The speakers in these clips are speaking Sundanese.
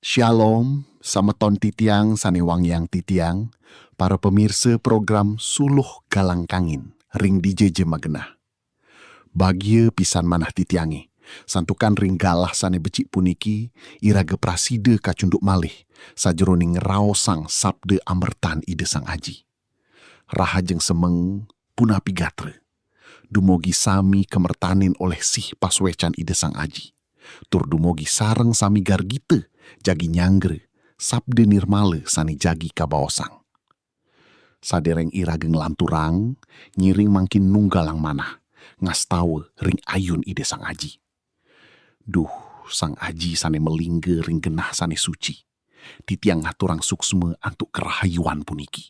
Shalom, sameton titiang sanewang yang titiang, para pemirsa program Suluh Galang Kangin, ring DJ Magenah. Bagia pisan manah titiangi, santukan ring galah sane becik puniki, iraga praside kacunduk malih, sajroning raosang sabde amertan ide sang aji. Rahajeng semeng punapi gatre, dumogi sami kemertanin oleh sih paswecan ide sang aji. Tur dumogi sareng sami gargite, jagi nyanggre, sabde nirmale sani jagi kabaosang. Sadereng irageng lanturang, nyiring mangkin nunggalang manah, ngastawe ring ayun ide sang aji. Duh, sang aji sane melingge ring genah sane suci. Titiang ngaturang suksme antuk kerahayuan puniki.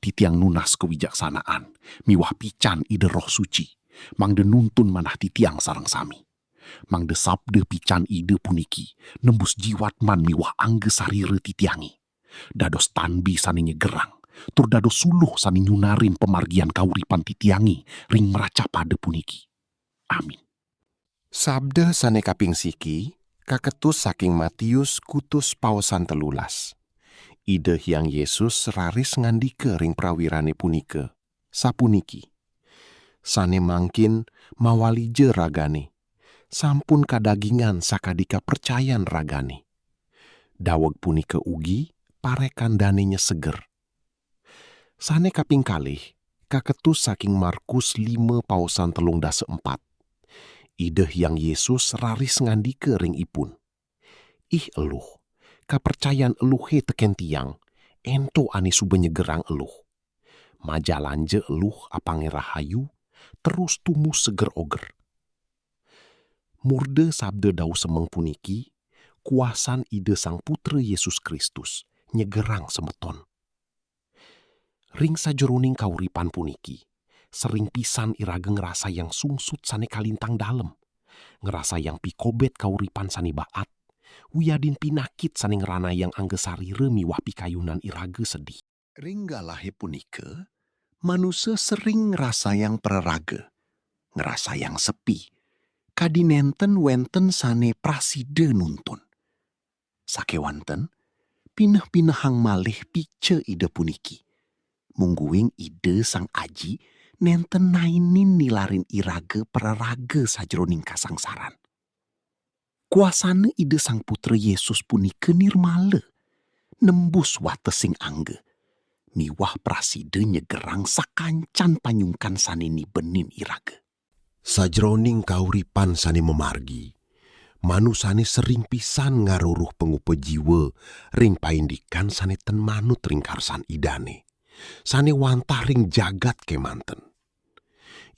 Titiang nunas kewijaksanaan, miwah pican ide roh suci, mangde nuntun manah titiang sarang sami. Mangde sabde pican ide puniki, nembus jiwat man miwah angge sarire titiangi. Dados tanbi sani nyegerang, tur dados suluh sani nyunarin pemargian kauripan titiangi, ring meraca pada puniki. Amin. Sabda sane kaping siki, kaketus saking Matius kutus paosan 13. Ide Hyang Yesus raris ngandike ring prawirane punika, sapuniki. Sane mangkin mawalije ragane, sampun kadagingan sakadika percayan ragane. Daweg punika ugi parekan danenya seger. Sane kaping kalih, kaketus saking Markus 5 paosan 34. Ide Hyang Yesus raris ngandike ring ipun. Ih eluh, kapercayan eluhe teken tiang, ento ane sube nyegerang eluh. Majalanje eluh apange rahayu, terus tumu seger oger. Murde sabde dau semeng puniki, kuasan ide sang putra Yesus Kristus, nyegerang semeton. Ring sajeroning kauripan puniki, sering pisan irage ngerasa yang sungsut sane kalintang dalem, ngerasa yang pikobet kauripan sane baat, wiyadin pinakit sane ngerana yang angge sarire miwah pikayunan irage sedih. Ring galahe punike, manusia sering ngerasa yang pererage, ngerasa yang sepi, kadinenten wenten sane praside nuntun. Sakewanten, pineh-pinehang malih pice ide puniki. Mungguing ide sang aji, nenten nainin nilarin irage pererage sajroning kasangsaran. Kuasane ide sang putra Yesus punike nirmale, nembus watesing angge, miwah praside nyegerang sakancan panyungkan sane ni benin irage. Sajroning kauripan sane memargi, manusane sering pisan ngaruruh pengupe jiwa ring paindikan sane ten manut ring karsan idane, sane wantah ring jagat kemanten.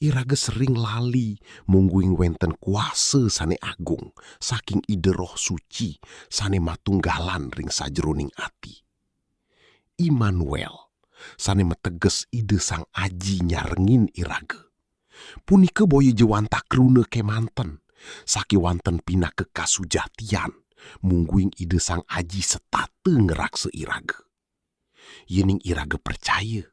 Irage sering lali mungguing wenten kuasa sane agung saking ide roh suci sane matunggalan ring sajroning ati. Immanuel sane meteges ide sang aji nyarengin irage. Punike boye jewanta krune kemanten, saki wanten pina kekasujatian, mungguing ide sang aji setate ngerakse irage. Yening irage percaya,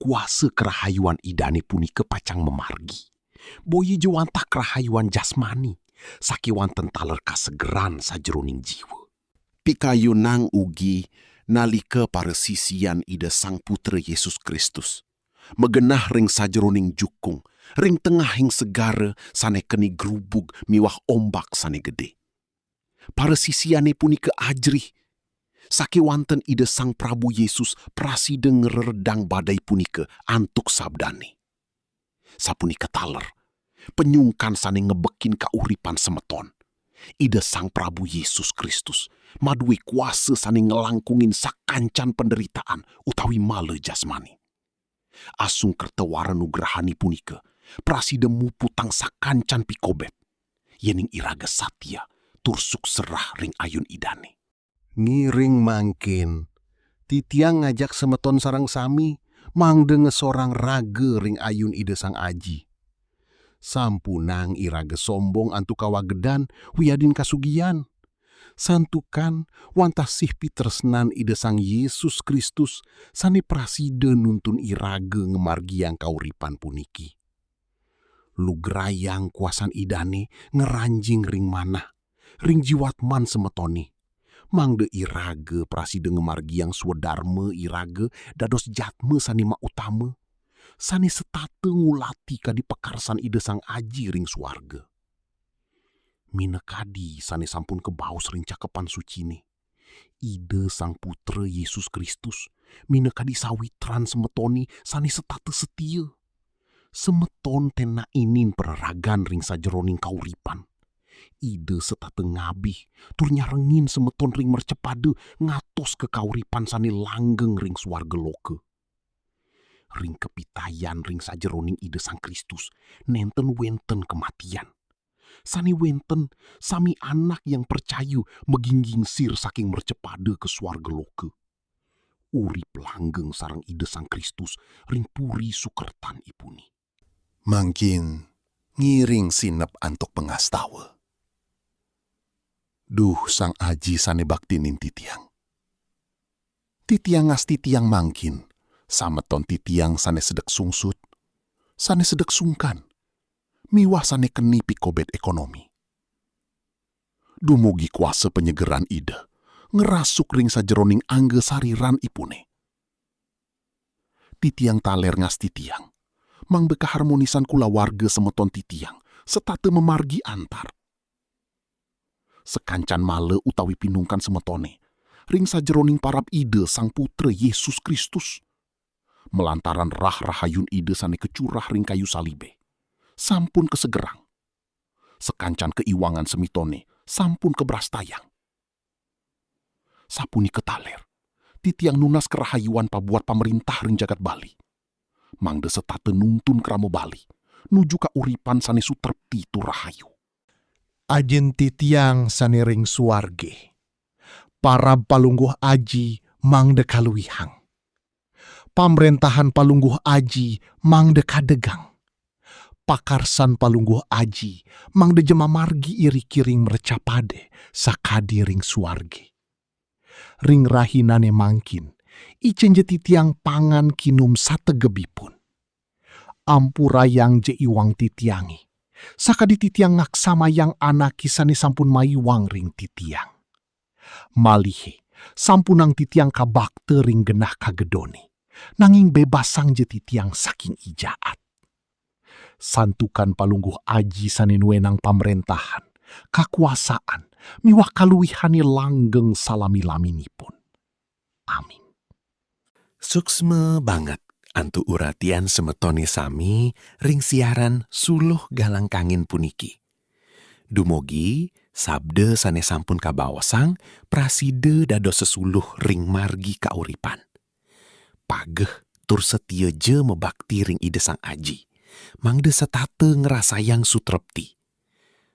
kuasa kerahayuan idane punike pacang memargi. Boye jewanta kerahayuan jasmani, saki wanten taler kasegeran sajroning jiwa. Pikayunang ugi nalika para sisian ide sang putra Yesus Kristus. Megenah ring sajroning jukung, ring tengah hing segara sane keni grubug miwah ombak sane gede. Para sisiane punika ajrih, saki wanten ide sang Prabu Yesus praside ngeredang badai punika antuk sabdane. Sapunika taler, penyungkan sane ngebekin kauripan semeton. Ide sang Prabu Yesus Kristus, madui kuasa sane ngelangkungin sakancan penderitaan utawi male jasmani. Asung kertewara nugrahani punika, praside muputang sakancan pikobet. Yening iraga satya, tursuk serah ring ayun idane. Ngiring mangkin, titiang ngajak semeton sarang sami, mangde ngesorang rage ring ayun ide sang aji. Sampunang irage sombong antu kawagedan wiyadin kasugian. Santukan wantah sih pitresnan ide sang Yesus Kristus sane praside nuntun irage ngemargiang kauripan puniki. Lugrayang kuasan idane ngeranjing ring manah, ring jiwat man semetoni. Mangde irage praside ngemargi yang swadarme irage dados jatme sani ma utama. Sani setate ngulati kadi pekarsan ide sang aji ring suarga. Minekadi sani sampun kebaus ring cakepan sucine. Ide sang putra Yesus Kristus minekadi sawitran semetoni sani setate setia. Semeton tena inin pereragan ring sajeroning kauripan. Ide setate ngabih tur nyarengin semeton ring mercepade ngatos ke kauripan sani langgeng ring suarga loke. Ring kepitayan ring sajeroning ide sang Kristus nenten wenten kematian. Sani wenten sami anak yang percayu megingging sir saking mercepade ke suarga loke. Urip langgeng sarang ide sang Kristus ring puri sukertan ipuni. Mangkin ngiring sinep antuk pengastawa. Duh sang aji sane baktinin titiang. Titiang ngas titiang mangkin, sameton titiang sane sedek sungsut, sane sedek sungkan, miwah sane keni pikobet ekonomi. Dumugi kuasa penyegeran ide, ngerasuk ring sajeroning angge sariran ipune. Titiang taler ngas titiang, mang beka harmonisan kula warga semeton titiang, setate memargi antar. Sekancan male utawi pinungkan semetone, ring sajeroning parab ide sang putra Yesus Kristus. Melantaran rahayun ide sane kecurah ring kayu salibe, sampun kesegerang. Sekancan keiwangan semitone, sampun kebrastayang. Sapuni ketaler, titiang nunas kerahayuan pabuat pamerintah ring jagat Bali. Mangde setate nuntun kramo Bali, nuju ka uripan sane sutrepti tu rahayu. Ajen titiang sanering suarge. Parab palungguh aji mangde kaluihang. Pamrentahan palungguh aji mangde kadegang. Pakarsan palungguh aji mangde jema margi iri kiring mercapade sakadi ring suarge. Ring rahinane mangkin, icen je titiang pangan kinum sategebipun. Ampurayang je iwang titiangi. Sakadi titiang ngaksama yang anak kisane sampun maiwang ring titiang. Malihe, sampunang titiang kabakte ring genah kagedone, nanging bebasang je titiang saking ijaat. Santukan palungguh aji sane nuenang pamrentahan, kakuasaan, miwah kaluihani langgeng salami-laminipun. Amin. Suksme banget antu uratian semetone sami ring siaran suluh galangkangin puniki. Dumogi sabde sane sampun kabawasang praside dados sesuluh ring margi kauripan. Pageh tur setia je mebakti ring ide sang aji. Mangde setate ngerasayang sutrepti.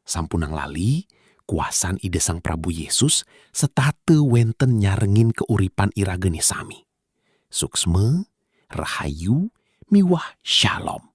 Sampunang lali, kuasan ide sang Prabu Yesus setate wenten nyarengin keuripan irageni sami. Suksme, rahayu, miwah shalom.